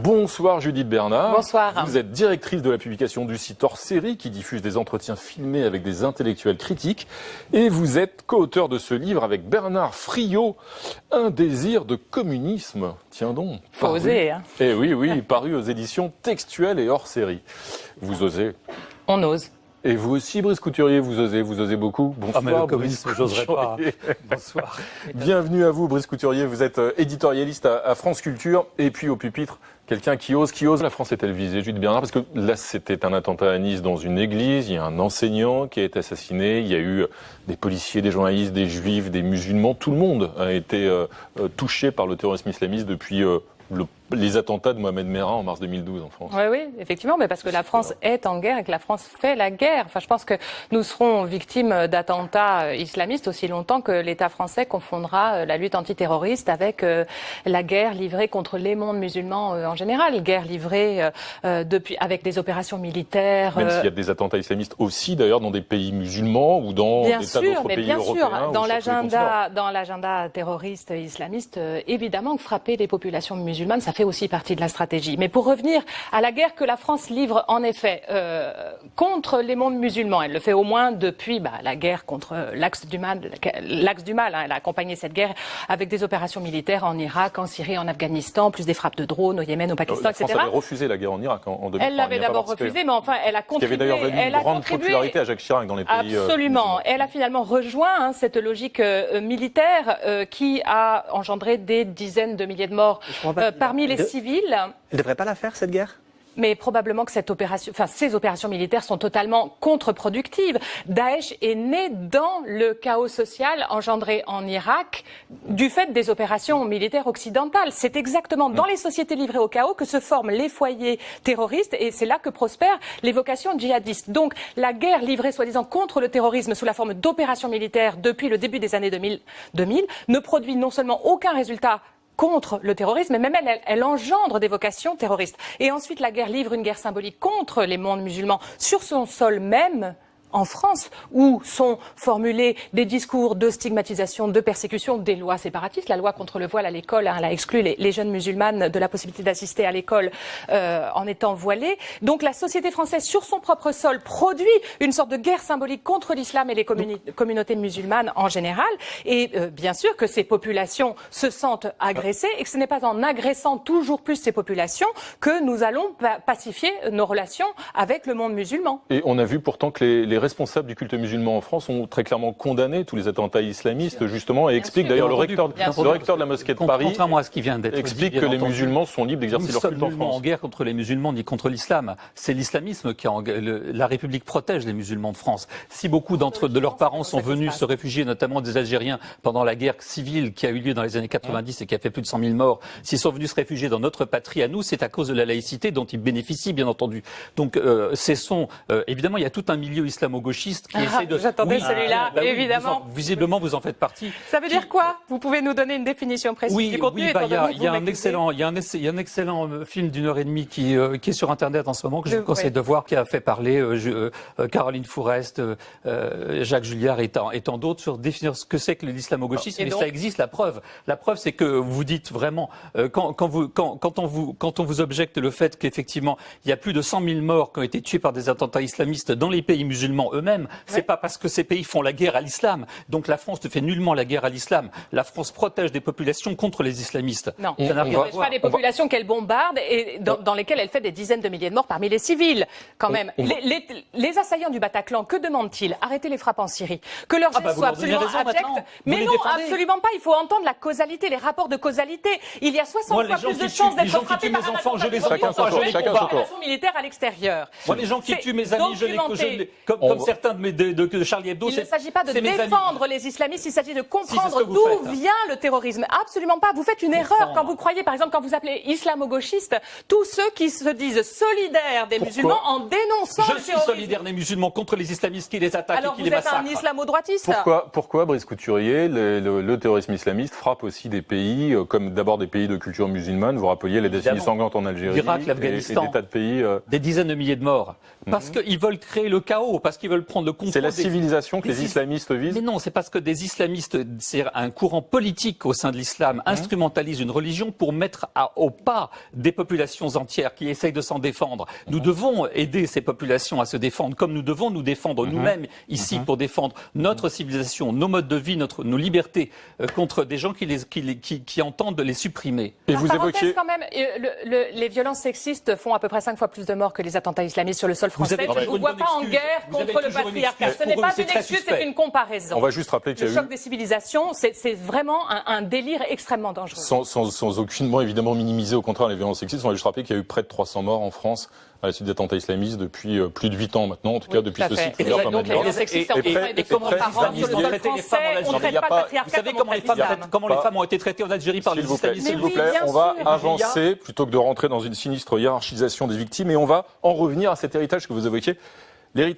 Bonsoir Judith Bernard. Bonsoir. Vous êtes directrice de la publication du site Hors Série qui diffuse des entretiens filmés avec des intellectuels critiques. Et vous êtes co-auteur de ce livre avec Bernard Friot, Un désir de communisme. Tiens donc. Faut oser, hein. Eh oui, paru aux éditions Textuelles et Hors Série. Vous osez. On ose. Et vous aussi, Brice Couturier, vous osez beaucoup. Bonsoir, mais le communisme, j'oserais pas. Bonsoir. Bienvenue à vous, Brice Couturier. Vous êtes éditorialiste à France Culture. Et puis au pupitre, quelqu'un qui ose. La France est-elle visée, Judith Bernard? Parce que là, c'était un attentat à Nice dans une église. Il y a un enseignant qui a été assassiné. Il y a eu des policiers, des journalistes, des juifs, des musulmans. Tout le monde a été touché par le terrorisme islamiste depuis les attentats de Mohamed Merah en mars 2012 en France. Oui, effectivement, mais parce que la France est en guerre et que la France fait la guerre. Enfin, je pense que nous serons victimes d'attentats islamistes aussi longtemps que l'État français confondra la lutte antiterroriste avec la guerre livrée contre les mondes musulmans en général. Guerre livrée avec des opérations militaires. Même s'il y a des attentats islamistes aussi, d'ailleurs, dans des pays musulmans ou dans des tas d'autres pays européens. Bien sûr, dans l'agenda terroriste islamiste, évidemment, frapper les populations musulmanes, ça fait aussi partie de la stratégie. Mais pour revenir à la guerre que la France livre en effet contre les mondes musulmans, elle le fait au moins depuis la guerre contre l'axe du mal. Hein, elle a accompagné cette guerre avec des opérations militaires en Irak, en Syrie, en Afghanistan, plus des frappes de drones au Yémen, au Pakistan, etc. La France avait refusé la guerre en Irak en 2003. Elle l'avait d'abord refusé, mais enfin, elle a contribué. Ce qui avait d'ailleurs valu une grande popularité à Jacques Chirac dans les pays. Absolument. Elle a finalement rejoint cette logique militaire qui a engendré des dizaines de milliers de morts parmi les civils. Elle ne devrait pas la faire, cette guerre ? Mais probablement que ces opérations militaires sont totalement contre-productives. Daesh est né dans le chaos social engendré en Irak du fait des opérations militaires occidentales. C'est exactement dans les sociétés livrées au chaos que se forment les foyers terroristes et c'est là que prospèrent les vocations djihadistes. Donc la guerre livrée soi-disant contre le terrorisme sous la forme d'opérations militaires depuis le début des années 2000 ne produit non seulement aucun résultat contre le terrorisme, mais même elle engendre des vocations terroristes. Et ensuite, la guerre livre une guerre symbolique contre les mondes musulmans sur son sol même, en France, où sont formulés des discours de stigmatisation, de persécution, des lois séparatistes. La loi contre le voile à l'école, elle a exclu les jeunes musulmanes de la possibilité d'assister à l'école en étant voilées. Donc la société française, sur son propre sol, produit une sorte de guerre symbolique contre l'islam et les communautés musulmanes en général. Et bien sûr que ces populations se sentent agressées et que ce n'est pas en agressant toujours plus ces populations que nous allons pacifier nos relations avec le monde musulman. Et on a vu pourtant que les responsables du culte musulman en France ont très clairement condamné tous les attentats islamistes, justement, et expliquent d'ailleurs le recteur de la mosquée de Paris, contrairement à ce qui vient d'être explique dit, que les musulmans sont libres d'exercer leur culte en France. Nous sommes nullement en guerre contre les musulmans ni contre l'islam. C'est l'islamisme qui la République protège les musulmans de France. Si beaucoup de leurs parents sont venus se réfugier, notamment des Algériens, pendant la guerre civile qui a eu lieu dans les années 90 et qui a fait plus de 100 000 morts, s'ils sont venus se réfugier dans notre patrie à nous, c'est à cause de la laïcité dont ils bénéficient, bien entendu. Donc, évidemment, il y a tout un milieu islamo-gauchiste qui essaie de... J'attendais celui-là, évidemment. Visiblement, vous en faites partie. Ça veut dire quoi? Vous pouvez nous donner une définition précise du contenu? Il y a un excellent film d'1 heure et demie qui est sur Internet en ce moment, que je vous conseille de voir, qui a fait parler Caroline Fourest, Jacques Julliard et tant d'autres sur définir ce que c'est que l'islamo-gauchisme. Mais ça existe, la preuve. La preuve, c'est que vous dites vraiment, quand on vous objecte le fait qu'effectivement, il y a plus de 100 000 morts qui ont été tués par des attentats islamistes dans les pays musulmans eux-mêmes, c'est pas parce que ces pays font la guerre à l'islam. Donc la France ne fait nullement la guerre à l'islam. La France protège des populations contre les islamistes. Non, elle n'empêche pas les populations qu'elle bombarde et dans lesquelles elle fait des dizaines de milliers de morts parmi les civils. Quand même, les assaillants du Bataclan, que demandent-ils? Arrêter les frappes en Syrie. Que leur geste soit absolument abject. Mais non, absolument pas. Il faut entendre la causalité, les rapports de causalité. Il y a 60 fois plus de chances d'être frappé par un attentat militaire à l'extérieur. Moi, les gens qui tuent mes amis, comme certains de Charlie Hebdo. Il ne s'agit pas de défendre les islamistes, il s'agit de comprendre d'où vient le terrorisme. Absolument pas. Vous faites une erreur quand vous croyez, par exemple, quand vous appelez islamo-gauchistes, tous ceux qui se disent solidaires des musulmans en dénonçant le terrorisme. Je suis solidaire des musulmans contre les islamistes qui les attaquent et qui les massacrent. Alors vous êtes un islamo-droitiste. Pourquoi, Brice Couturier, le terrorisme islamiste frappe aussi des pays, comme d'abord des pays de culture musulmane? Vous rappeliez les décennies sanglantes en Algérie, l'Irak, l'Afghanistan, et des tas de pays. Des dizaines de milliers de morts. Parce qu'ils veulent créer le chaos. Parce qu'ils veulent prendre le contrôle. C'est la civilisation que les islamistes visent? Mais non, c'est parce que des islamistes, c'est un courant politique au sein de l'islam, instrumentalise une religion pour mettre au pas des populations entières qui essayent de s'en défendre. Nous devons aider ces populations à se défendre, comme nous devons nous défendre nous-mêmes ici pour défendre notre civilisation, nos modes de vie, nos libertés, contre des gens qui entendent les supprimer. Et vous évoquiez quand même, les violences sexistes font à peu près 5 fois plus de morts que les attentats islamistes sur le sol français. Je ne vous vois pas en guerre contre le patriarcat. Ce n'est pas une excuse, c'est une comparaison. On va juste rappeler qu'il y a eu... Le choc des civilisations, c'est vraiment un délire extrêmement dangereux. Sans aucunement évidemment minimiser au contraire les violences sexistes, on va juste rappeler qu'il y a eu près de 300 morts en France à la suite d'attentats islamistes depuis plus de 8 ans maintenant, en tout cas depuis ce cycle. Les sexistes en train de comment par an sur le sol français, on ne traite pas le patriarcat. Vous savez comment les femmes ont été traitées en Algérie par les islamistes? S'il vous plaît, on va avancer plutôt que de rentrer dans une sinistre hiérarchisation des victimes et on va en revenir à cet héritage que vous évoquiez